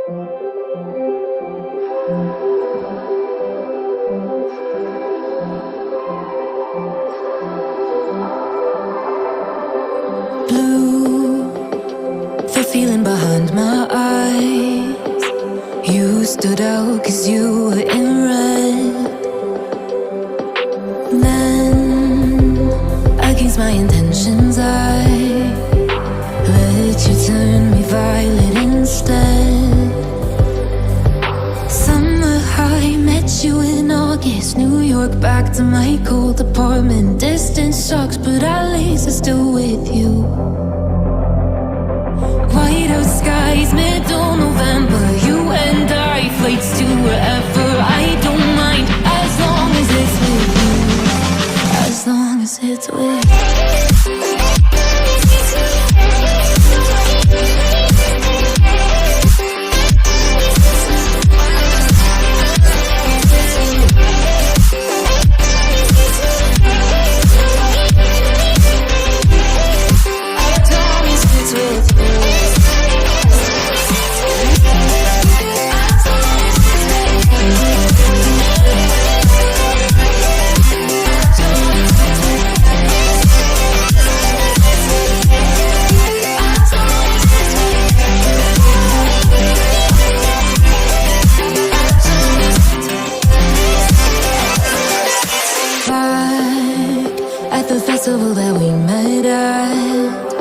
Blue, the feeling behind my eyes. You stood out 'cause you were in red. Then, against my intentions, I let you turn me violet instead. Summer high, met you in August. New York, back to my cold apartment. Distance sucks, but at least I'm still with you. White out skies, middle November. You and I, flights to wherever. I don't mind, as long as it's with you. As long as it's with you. At the festival that we met at,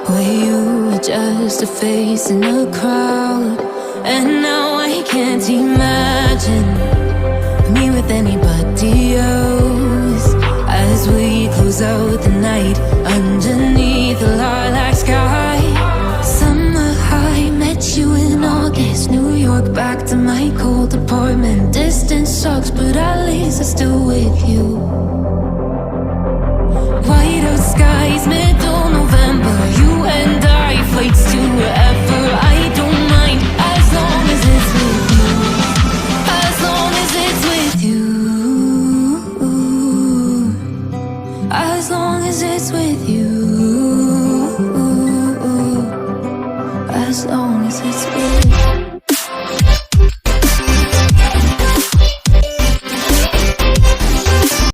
where you were just a face in a crowd. And now I can't imagine me with anybody else. As we close out the night underneath the lilac sky. Summer high, met you in August. New York, back to my cold apartment. Distance sucks, but at least I'm still with you.